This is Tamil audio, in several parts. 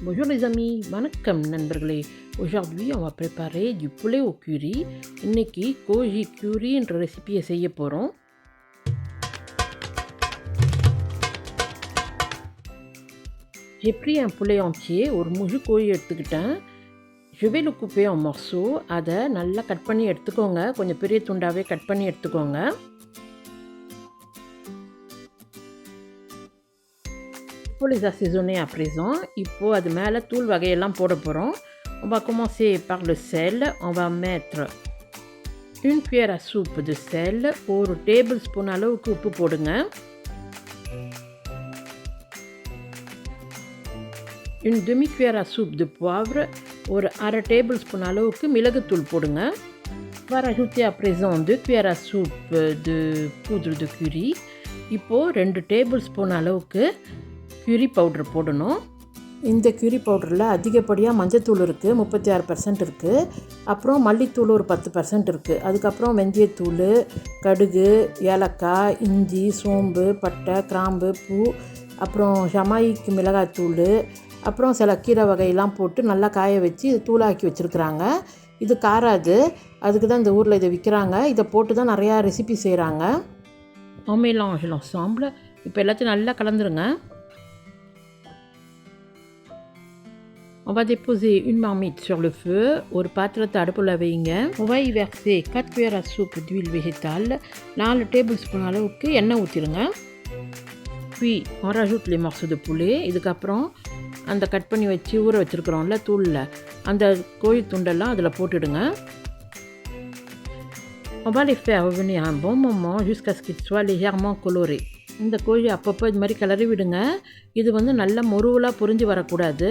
Bonjour les amis, வணக்கம் நண்பர்களே. Aujourd'hui on va préparer du poulet au curry. இன்னைக்கு கோழி curryன்ற ரெசிபியை செய்ய போகிறோம். J'ai pris un poulet entier, ஒரு முழு கோழி எடுத்துக்கிட்டேன். Je vais le couper en morceaux. அதை நல்லா கட் பண்ணி எடுத்துக்கோங்க, கொஞ்சம் பெரிய துண்டாவே கட் பண்ணி எடுத்துக்கோங்க. Pour les assaisonner à présent, இப்போ அது மேலே தூள் வகையெல்லாம் போட போகிறோம். On va commencer par le sel. On va mettre une cuillère à soupe de sel. ஒரு டேபிள் ஸ்பூன் அளவுக்கு உப்பு போடுங்க. Une demi-cuillère à soupe de poivre. ஒரு அரை டேபிள் ஸ்பூன் அளவுக்கு மிளகுத்தூள் போடுங்க. On va rajouter à présent 2 cuillères à soupe de poudre de curry. இப்போது 2 டேபிள் ஸ்பூன் அளவுக்கு curry பவுடர் போடணும். இந்த curry பவுடரில் அதிகப்படியாக மஞ்சத்தூள் இருக்குது, 36% இருக்குது. அப்புறம் மல்லித்தூள் ஒரு 10% இருக்குது. அதுக்கப்புறம் வெந்தயத்தூள், கடுகு, ஏலக்காய், இஞ்சி, சோம்பு, பட்டை, கிராம்பு, பூ, அப்புறம் ஜமாய்க்கு மிளகாய்த்தூள், அப்புறம் சில கீரை வகையெல்லாம் போட்டு நல்லா காய வச்சு இது தூளாக்கி வச்சுருக்குறாங்க. இது காராது, அதுக்கு தான் இந்த ஊரில் இதை விற்கிறாங்க. இதை போட்டு தான் நிறையா ரெசிபி செய்கிறாங்க. On mélange l'ensemble. இப்போ எல்லாத்தையும் நல்லா கலந்துருங்க. On va déposer une marmite sur le feu. ஒரு பாத்திரத்தை அடுப்பில் வைங்க. On va y verser 4 cuillères à soupe d'huile végétale. 4 table spoon அளவுக்கு எண்ணெய் ஊற்றிடுங்க. Puis on rajoute les morceaux de poulet. இதுக்கப்புறம் அந்த கட் பண்ணி வச்சு ஊற வச்சுருக்குறோம்ல தூளில், அந்த கோழி துண்டெல்லாம் அதில் போட்டுடுங்க. On va les faire revenir un bon moment jusqu'à ce qu'ils soient légèrement colorés. இந்த கோழி அப்பப்போ இது மாதிரி கிளறி விடுங்க. இது நல்ல மொருவலாக பொரிஞ்சு வரக்கூடாது.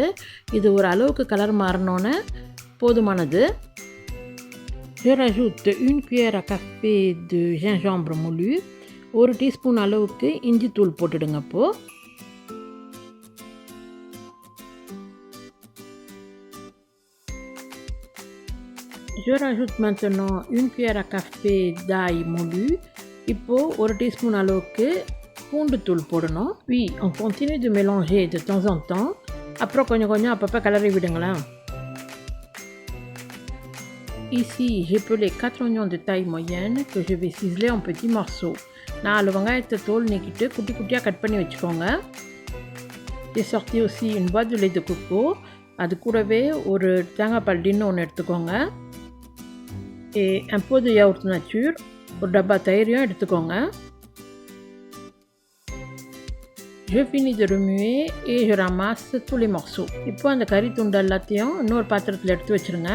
இது ஒரு அளவுக்கு கலர் மாறினோன்னே போதுமானது. Je rajoute une cuillère à café de gingembre moulu. ஒரு டீஸ்பூன் அளவுக்கு இஞ்சி தூள் போட்டுடுங்க. அப்போது Je rajoute maintenant une cuillère à café d'ail moulu. இப்போது ஒரு டீஸ்பூன் அளவுக்கு பூண்டு தூள் போடணும். Oui, on continue de mélanger de temps en temps. அப்புறம் கொஞ்சம் அப்பப்போ கிளறி விடுங்களேன். Ici, j'ai pelé 4 oignons de taille moyenne que je vais ciseler en petits morceaux. 4 வெங்காயத்தை தோல் நீக்கிட்டு குட்டி குட்டியாக கட் பண்ணி வச்சுக்கோங்க. J'ai sorti aussi une boîte de lait de coco. அது கூடவே ஒரு தேங்காய் பால் டின்னு ஒன்று எடுத்துக்கோங்க. Et un pot de yaourt nature. ஒரு டப்பா தயிரையும் எடுத்துக்கோங்க. Je finis de remuer et je ramasse tous les morceaux. இப்போ அந்த கறி துண்டு எல்லாத்தையும் இன்னொரு பாத்திரத்தில் எடுத்து வச்சுருங்க.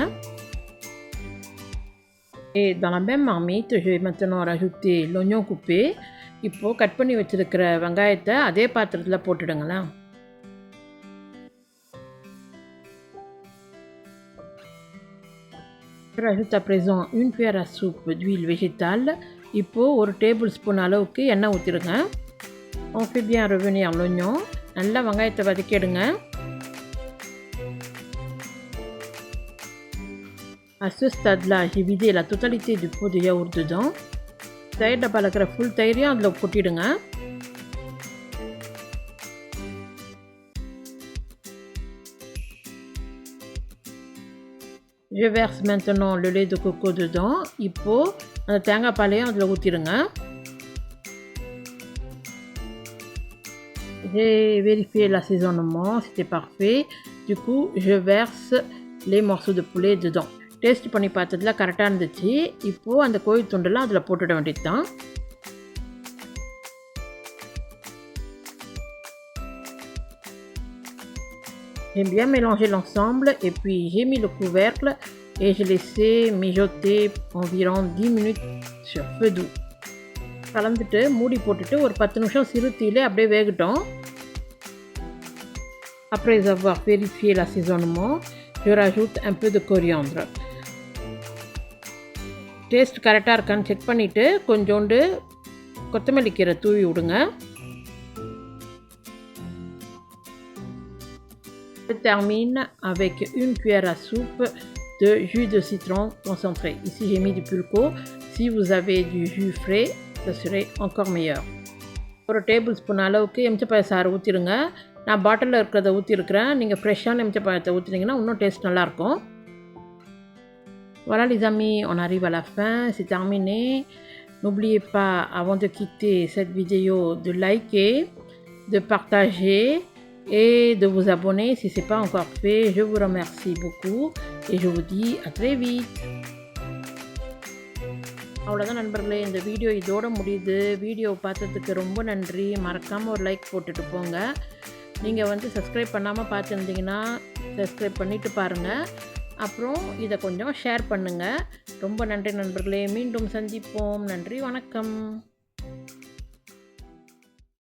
Et dans la même marmite, je vais maintenant rajouter l'oignon coupé. இப்போது கட் பண்ணி வச்சுருக்கிற வெங்காயத்தை அதே பாத்திரத்தில் போட்டுடுங்களேன். Je rajoute à présent une cuillère à soupe d'huile végétale. இப்போது ஒரு டேபிள் ஸ்பூன் அளவுக்கு எண்ணெய் ஊற்றிடுங்க. On fait bien revenir l'oignon. நல்லா வெங்காயத்தை வதக்கிடுங்க. À ce stade-là, j'ai vidé la totalité du pot de yaourt dedans. தயிர் டப்பாவில் இருக்கிற ஃபுல் தயிரையும் அதில் கொட்டிடுங்க. Je verse maintenant le lait de coco dedans. இப்போது அந்த தேங்காய் பாலையும் அதில் ஊற்றிடுங்க. J'ai vérifié l'assaisonnement, c'était parfait. Du coup, je verse les morceaux de poulet dedans. Taste பண்ணி பார்த்ததுல கரெக்டாக இருந்துச்சு. இப்போது அந்த கோழி துண்டெல்லாம் அதில் போட்டுட வேண்டியது தான். J'ai bien mélangé l'ensemble et puis j'ai mis le couvercle et j'ai laissé mijoter environ 10 minutes sur feu doux. கலந்துட்டு மூடி போட்டுட்டு ஒரு 10 நிமிஷம் சிறு தீயிலே அப்படியே வேகட்டும். Après avoir vérifié l'assaisonnement, je rajoute un peu de coriandre. Taste கரெக்டாக இருக்கான்னு செக் பண்ணிவிட்டு கொஞ்சோண்டு கொத்தமல்லி கீரை தூவி விடுங்க. Je termine avec une cuillère à soupe de jus de citron concentré. Ici j'ai mis du pulco. Si vous avez du jus frais, ça serait encore meilleur. ஒரு டேபிள் ஸ்பூன் அளவுக்கு எம்ச்சப்பழ சாறு ஊற்றிடுங்க. நான் பாட்டிலில் இருக்கிறத ஊற்றிருக்கிறேன். நீங்கள் ஃப்ரெஷ்ஷான எலுமிச்சை பழத்தை ஊற்றினீங்கன்னா இன்னும் டேஸ்ட் நல்லாயிருக்கும். Voilà les amis, on arrive à la fin, c'est terminé. N'oubliez pas, avant de quitter cette vidéo, de liker, de partager et de vous abonner si ce n'est pas encore fait. Je vous remercie beaucoup et je vous dis à très vite. அவ்வளோதான் நண்பர்களே, இந்த வீடியோ இதோட முடியுது. வீடியோ பார்த்ததுக்கு ரொம்ப நன்றி. மறக்காமல் ஒரு லைக் போட்டுட்டு போங்க. நீங்கள் சப்ஸ்கிரைப் பண்ணாமல் பார்த்துருந்தீங்கன்னா சப்ஸ்கிரைப் பண்ணிவிட்டு பாருங்கள். அப்புறம் இதை கொஞ்சம் ஷேர் பண்ணுங்கள். ரொம்ப நன்றி நண்பர்களே. மீண்டும் சந்திப்போம். நன்றி, வணக்கம்.